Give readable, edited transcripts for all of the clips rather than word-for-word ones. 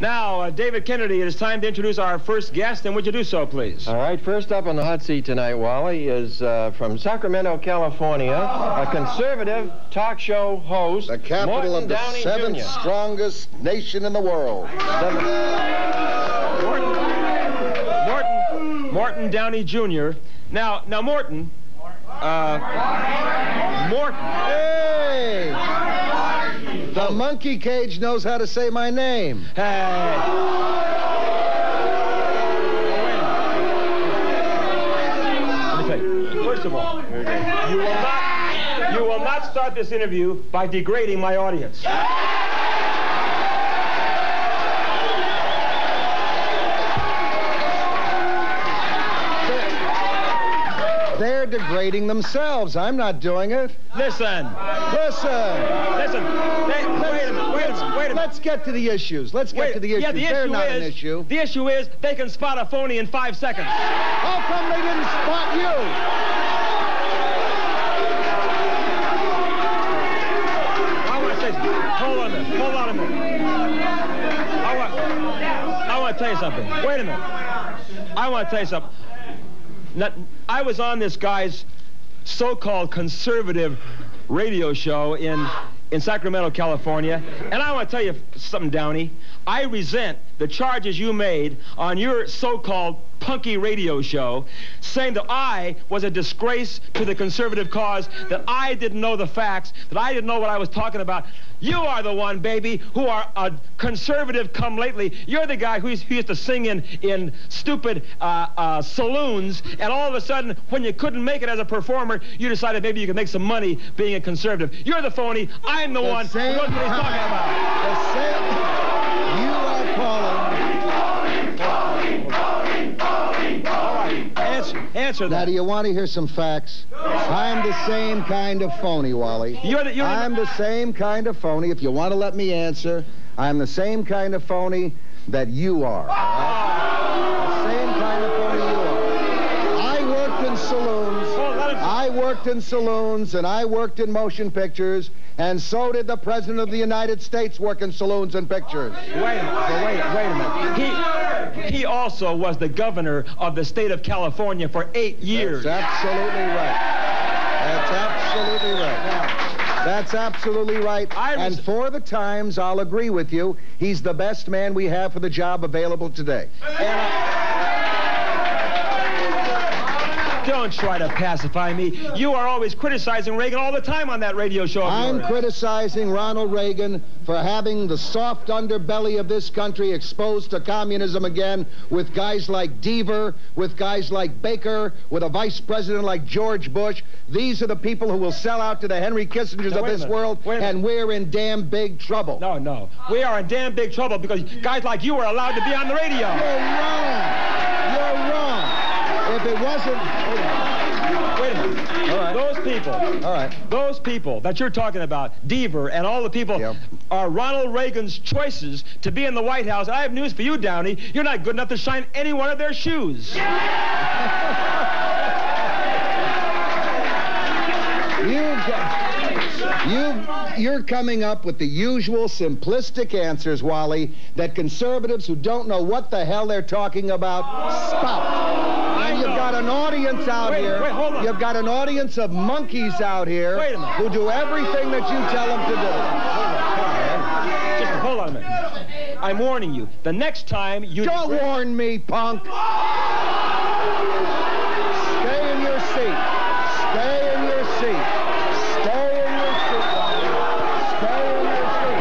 Now, David Kennedy, it is time to introduce our first guest, and would you do so, please? All right, first up on the hot seat tonight, Wally, is from Sacramento, California, a conservative talk show host, the capital Morton, of the Downey seventh Jr. strongest nation in the world. Morton Downey Jr. Now, Morton. Morton. Hey! The monkey cage knows how to say my name. Hey. Let me tell you. First of all, you will not start this interview by degrading my audience. They're degrading themselves. I'm not doing it. Listen. Wait a minute. Let's get to the issues. Let's get to the issues. Yeah, They're not an issue. The issue is they can spot a phony in 5 seconds. How come they didn't spot you? I want to say something. Hold on a minute. I want to tell you something. Wait a minute. I want to tell you something. I was on this guy's so-called conservative radio show in Sacramento, California, and I want to tell you something, Downey. I resent the charges you made on your so-called punky radio show, saying that I was a disgrace to the conservative cause, that I didn't know the facts, that I didn't know what I was talking about. You are the one, baby, who are a conservative come lately. You're the guy who used to sing in stupid saloons, and all of a sudden, when you couldn't make it as a performer, you decided maybe you could make some money being a conservative. You're the phony. I'm the one who knows what he's talking about. The same. You are calling. All right, answer that. Now, do you want to hear some facts? I'm the same kind of phony, Wally. I'm the same kind of phony. If you want to let me answer, I'm the same kind of phony that you are. All right? The same kind of phony you are. I worked in saloons, and I worked in motion pictures, and so did the President of the United States work in saloons and pictures. Wait a minute. He also was the governor of the state of California for 8 years. That's absolutely right. That's absolutely right. And for the Times, I'll agree with you. He's the best man we have for the job available today. Don't try to pacify me. You are always criticizing Reagan all the time on that radio show. I'm criticizing Ronald Reagan for having the soft underbelly of this country exposed to communism again, with guys like Deaver, with guys like Baker, with a vice president like George Bush. These are the people who will sell out to the Henry Kissingers of this world, and we're in damn big trouble. No. We are in damn big trouble because guys like you are allowed to be on the radio. You're wrong. If it wasn't... Wait a minute. All right. Those people that you're talking about, Deaver and all the people, are Ronald Reagan's choices to be in the White House. I have news for you, Downey. You're not good enough to shine any one of their shoes. You're coming up with the usual simplistic answers, Wally, that conservatives who don't know what the hell they're talking about spout. And you've got an audience out here. Hold on. You've got an audience of monkeys out here who do everything that you tell them to do. Just hold on a minute. I'm warning you. The next time you... Don't warn me, punk. Stay in your seat. Stay in your seat. Stay in your seat. Stay in your seat.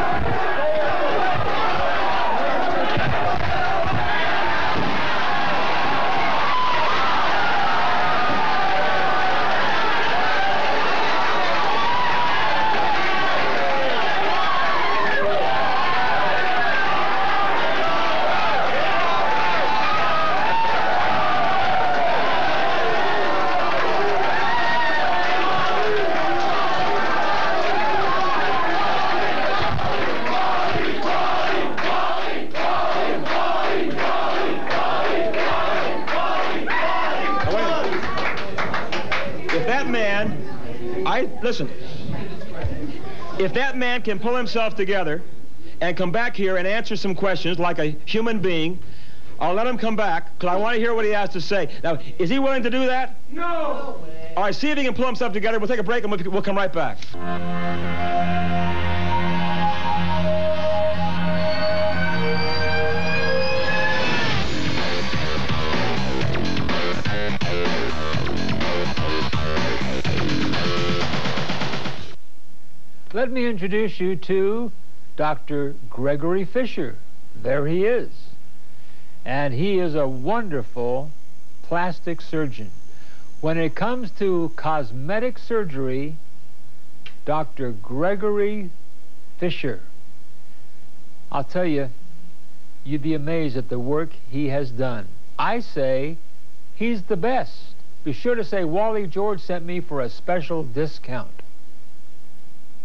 Listen, if that man can pull himself together and come back here and answer some questions like a human being, I'll let him come back, because I want to hear what he has to say. Now, is he willing to do that? No! All right, see if he can pull himself together. We'll take a break, and we'll come right back. Let me introduce you to Dr. Gregory Fisher. There he is. And he is a wonderful plastic surgeon. When it comes to cosmetic surgery, Dr. Gregory Fisher, I'll tell you, you'd be amazed at the work he has done. I say he's the best. Be sure to say Wally George sent me for a special discount.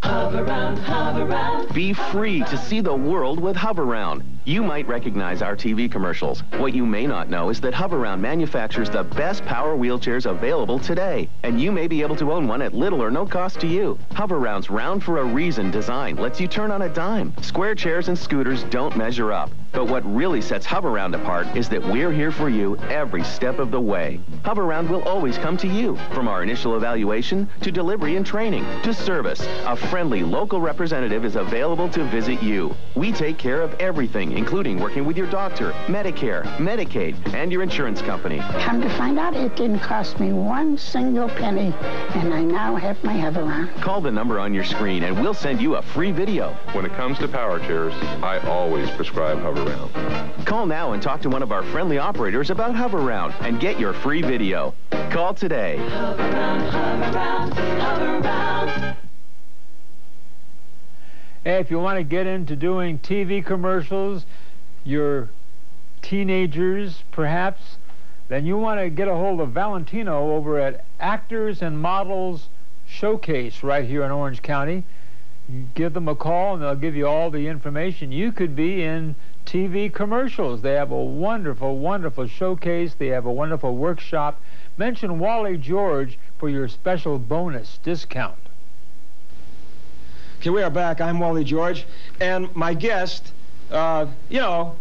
Hover-round. Be free to see the world with Hover-round. You might recognize our TV commercials. What you may not know is that Hover-round manufactures the best power wheelchairs available today, and you may be able to own one at little or no cost to you. Hover-round's round for a reason design lets you turn on a dime. Square chairs and scooters don't measure up. But what really sets Hover-round apart is that we're here for you every step of the way. Hover-round will always come to you, from our initial evaluation to delivery and training to service. A friendly local representative is available to visit you. We take care of everything, including working with your doctor, Medicare, Medicaid, and your insurance company. Come to find out, it didn't cost me one single penny, and I now have my Hover-round. Call the number on your screen, and we'll send you a free video. When it comes to power chairs, I always prescribe Hover-round. Call now and talk to one of our friendly operators about Hover-round and get your free video. Call today. Hover-round. Hey, if you want to get into doing TV commercials, you're teenagers perhaps, then you want to get a hold of Valentino over at Actors and Models Showcase right here in Orange County. You give them a call and they'll give you all the information. You could be in TV commercials. They have a wonderful, wonderful showcase. They have a wonderful workshop. Mention Wally George for your special bonus discount. Okay, we are back. I'm Wally George, and my guest, you know,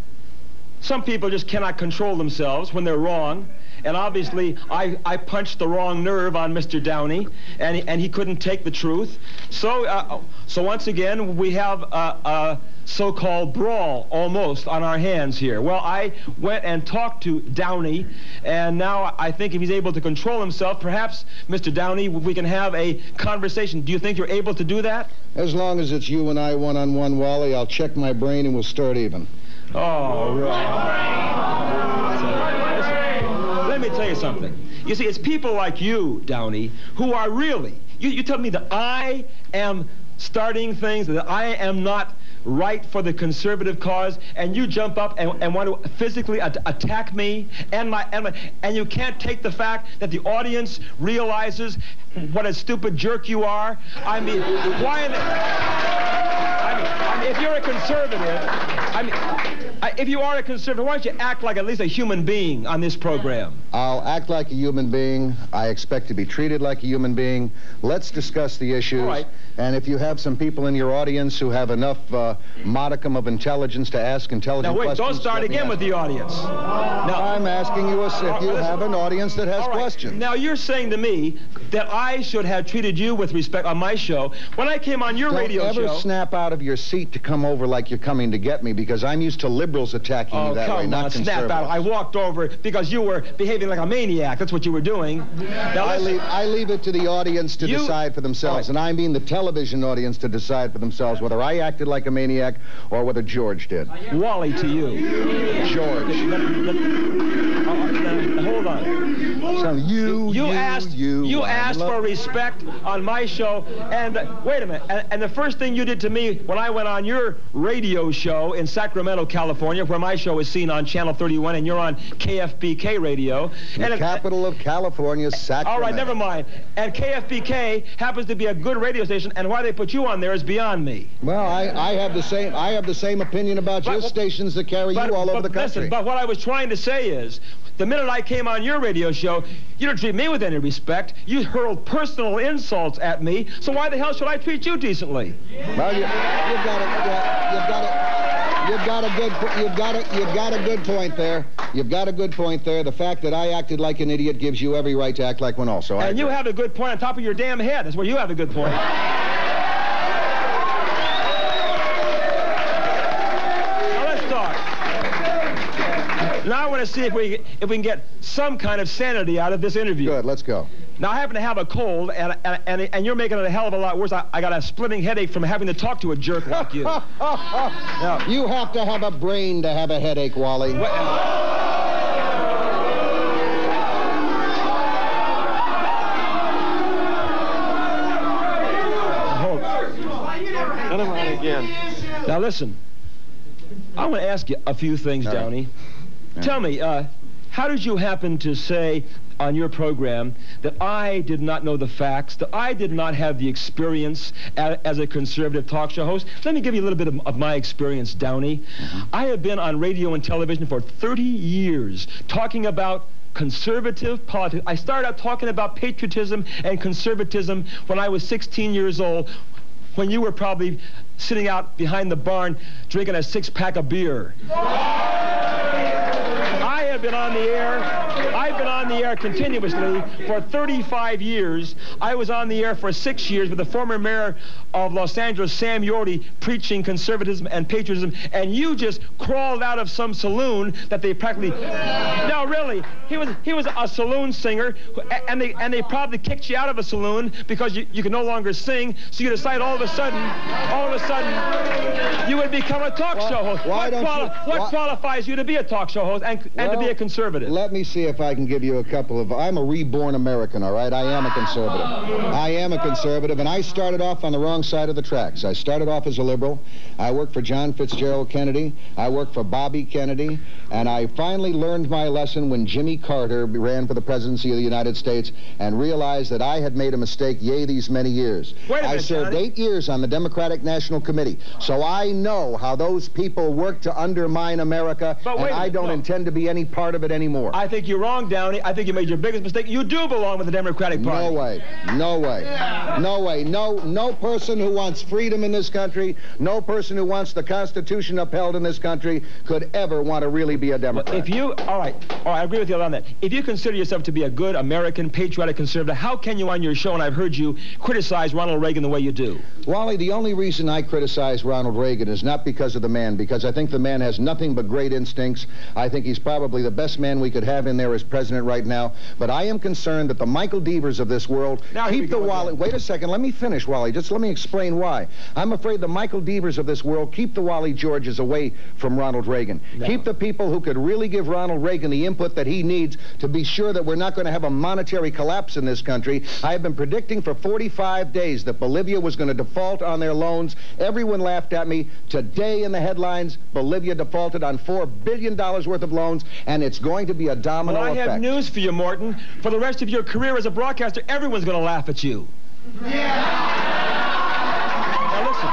some people just cannot control themselves when they're wrong, and obviously I punched the wrong nerve on Mr. Downey, and he couldn't take the truth. So once again, we have a so-called brawl almost on our hands here. Well, I went and talked to Downey, and now I think if he's able to control himself, perhaps, Mr. Downey, we can have a conversation. Do you think you're able to do that? As long as it's you and I one-on-one, Wally, I'll check my brain and we'll start even. Oh, right. Let me tell you something. You see, it's people like you, Downey, who are really, you tell me that I am starting things, that I am not right for the conservative cause, and you jump up and want to physically attack me and you can't take the fact that the audience realizes what a stupid jerk you are. I mean, why? I mean, if you're a conservative, if you are a conservative, why don't you act like at least a human being on this program? I'll act like a human being. I expect to be treated like a human being. Let's discuss the issues. All right. And if you have some people in your audience who have enough modicum of intelligence to ask intelligent questions... Now wait, don't start again with the audience. Now, I'm asking you if you have an audience that has questions. Now you're saying to me that I should have treated you with respect on my show. When I came on your radio show... Don't ever snap out of your seat to come over like you're coming to get me, because I'm used to liberals attacking you that way, not conservatives. Snap out. I walked over because you were behaving like a maniac. That's what you were doing. Now, I leave it to the audience to decide for themselves, and I mean the television audience to decide for themselves whether I acted like a maniac or whether George did. Wally to you. George. Hold on. So you asked for respect on my show, and wait a minute. And the first thing you did to me when I went on your radio show in Sacramento, California, where my show is seen on Channel 31, and you're on KFBK radio. The capital of California, Sacramento. All right, never mind. And KFBK happens to be a good radio station, and why they put you on there is beyond me. Well, I have the same opinion about your stations that carry you all over the country. Listen, but what I was trying to say is, the minute I came on your radio show, you didn't treat me with any respect. You hurled personal insults at me, so why the hell should I treat you decently? Well, you've got it. You've got a good point there. You've got a good point there. The fact that I acted like an idiot gives you every right to act like one also. And you have a good point on top of your damn head. That's where you have a good point. Now let's talk. Now I want to see if we can get some kind of sanity out of this interview. Good, let's go. Now I happen to have a cold, and you're making it a hell of a lot worse. I got a splitting headache from having to talk to a jerk like you. Now, you have to have a brain to have a headache, Wally. I don't mind again. Now listen, I want to ask you a few things, Downey. Tell me, how did you happen to say on your program that I did not know the facts, that I did not have the experience as a conservative talk show host? Let me give you a little bit of my experience, Downey. I have been on radio and television for 30 years talking about conservative politics. I started out talking about patriotism and conservatism when I was 16 years old, when you were probably sitting out behind the barn drinking a six-pack of beer. I've been on the air continuously for 35 years. I was on the air for 6 years with the former mayor of Los Angeles, Sam Yorty, preaching conservatism and patriotism, and you just crawled out of some saloon that they practically... No, really, he was a saloon singer, and they probably kicked you out of a saloon because you could no longer sing, so you decided all of a sudden, you would become a talk show host. What qualifies you to be a talk show host and to be a conservative? Let me see if I can give you a couple of... I'm a reborn American, all right? I am a conservative. I am a conservative, and I started off on the wrong side of the tracks. I started off as a liberal. I worked for John Fitzgerald Kennedy. I worked for Bobby Kennedy. And I finally learned my lesson when Jimmy Carter ran for the presidency of the United States and realized that I had made a mistake, these many years. I served 8 years on the Democratic National Committee, so I know how those people work to undermine America, and I don't intend to be any part of it anymore. I think you're wrong, Downey. I think you made your biggest mistake. You do belong with the Democratic Party. No way. No way. No way. No person who wants freedom in this country, no person who wants the Constitution upheld in this country could ever want to really be a Democrat. If you... All right, I agree with you on that. If you consider yourself to be a good American, patriotic conservative, how can you on your show, and I've heard you criticize Ronald Reagan the way you do? Wally, the only reason I criticize Ronald Reagan is not because of the man, because I think the man has nothing but great instincts. I think he's probably the best man we could have in there as president right now. But I am concerned that the Michael Devers of this world keep the Wally... Wait a second, let me finish, Wally. Just let me explain why. I'm afraid the Michael Devers of this world keep the Wally Georges away from Ronald Reagan. No. Keep the people who could really give Ronald Reagan the input that he needs to be sure that we're not going to have a monetary collapse in this country. I have been predicting for 45 days that Bolivia was going to default on their loans. Everyone laughed at me. Today in the headlines, Bolivia defaulted on $4 billion worth of loans, and it's going to be a domino effect. Well, I have news for you, Morton. For the rest of your career as a broadcaster, everyone's going to laugh at you. Now listen.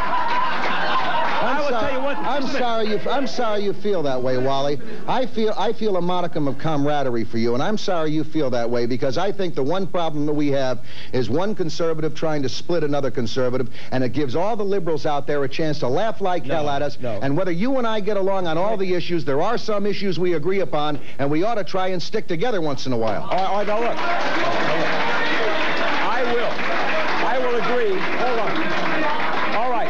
I'm sorry you feel that way, Wally. I feel a modicum of camaraderie for you, and I'm sorry you feel that way, because I think the one problem that we have is one conservative trying to split another conservative, and it gives all the liberals out there a chance to laugh like hell at us. And whether you and I get along on all the issues, there are some issues we agree upon, and we ought to try and stick together once in a while. All right, now look. I will agree. Hold on. All right.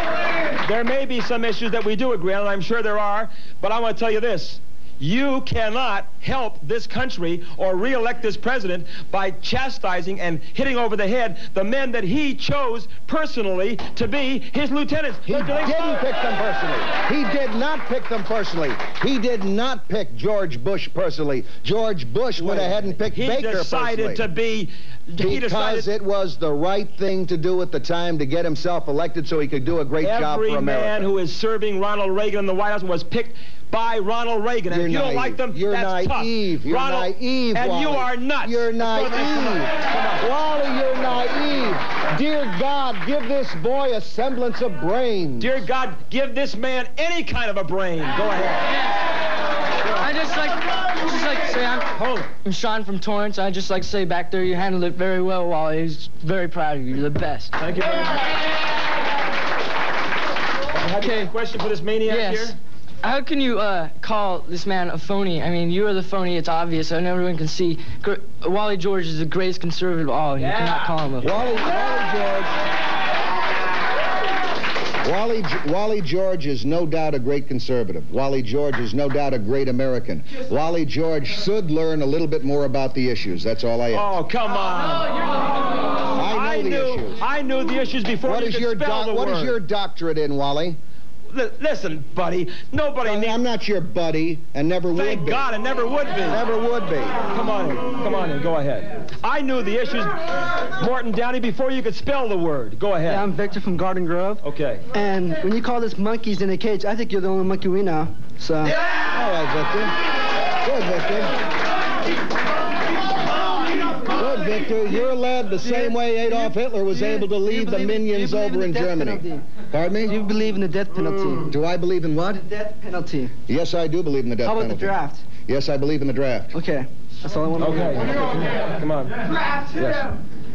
There may be some issues that we do agree on, and I'm sure there are, but I want to tell you this. You cannot help this country or re-elect this president by chastising and hitting over the head the men that he chose personally to be his lieutenants. He didn't pick them personally. He did not pick them personally. He did not pick George Bush personally. George Bush went ahead and picked Baker personally. Because it was the right thing to do at the time to get himself elected so he could do a great job for America. Every man who is serving Ronald Reagan in the White House was picked by Ronald Reagan. And if you don't like them, that's tough. You're naive, and Wally. You are nuts. You're naive. Wally, you're naive. Dear God, give this boy a semblance of brains. Dear God, give this man any kind of a brain. Go ahead. I just like to say I'm Sean from Torrance. I just like to say back there you handled it very well, Wally. He's very proud of you. You're the best. Thank you very much. Have you a question for this maniac here? How can you call this man a phony? I mean, you are the phony. It's obvious, and everyone can see. Wally George is the greatest conservative of all. You cannot call him a phony. Wally George is no doubt a great conservative. Wally George is no doubt a great American. Wally George should learn a little bit more about the issues. That's all I ask. Oh, come on. I knew the issues before you could spell the word. What is your doctorate in, Wally? Listen, buddy, nobody needs... I'm not your buddy, and never would be. Thank God, and never would be. Never would be. Come on in, go ahead. I knew the issues, Morton, Downey, before you could spell the word. Go ahead. Yeah, I'm Victor from Garden Grove. Okay. And when you call this monkeys in a cage, I think you're the only monkey we know, so... All right, Victor. Good, Victor. Good, Victor. You're led the same way Adolf Hitler was able to lead the minions over in Germany. Penalty? Pardon me? Do you believe in the death penalty? Do I believe in what? The death penalty. Yes, I do believe in the death penalty. How about the draft? Yes, I believe in the draft. Okay. That's all I want to know. Okay. Come on. Yes. Go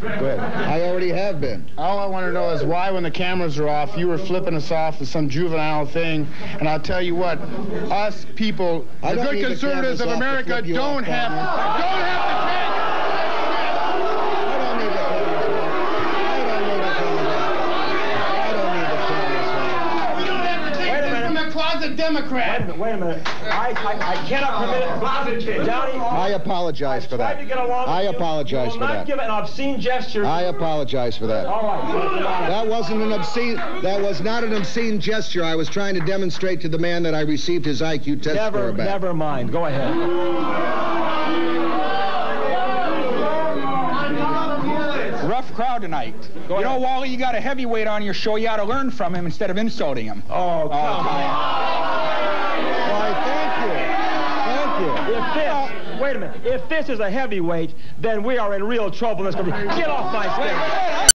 ahead. I already have been. All I want to know is why, when the cameras are off, you were flipping us off with some juvenile thing. And I'll tell you what, us people, the good conservatives of America, don't have to change. Democrat. Wait a minute. I cannot permit it. Downey. I apologize for that. I apologize for that. You will not give an obscene gesture. I apologize for that. All right. That wasn't an obscene. That was not an obscene gesture. I was trying to demonstrate to the man that I received his IQ test score back. Never mind. Go ahead. Rough crowd tonight. You know, Wally, you got a heavyweight on your show. You ought to learn from him instead of insulting him. Oh, come on. Why, thank you. Wait a minute. If this is a heavyweight, then we are in real trouble in this country. Get off my stage.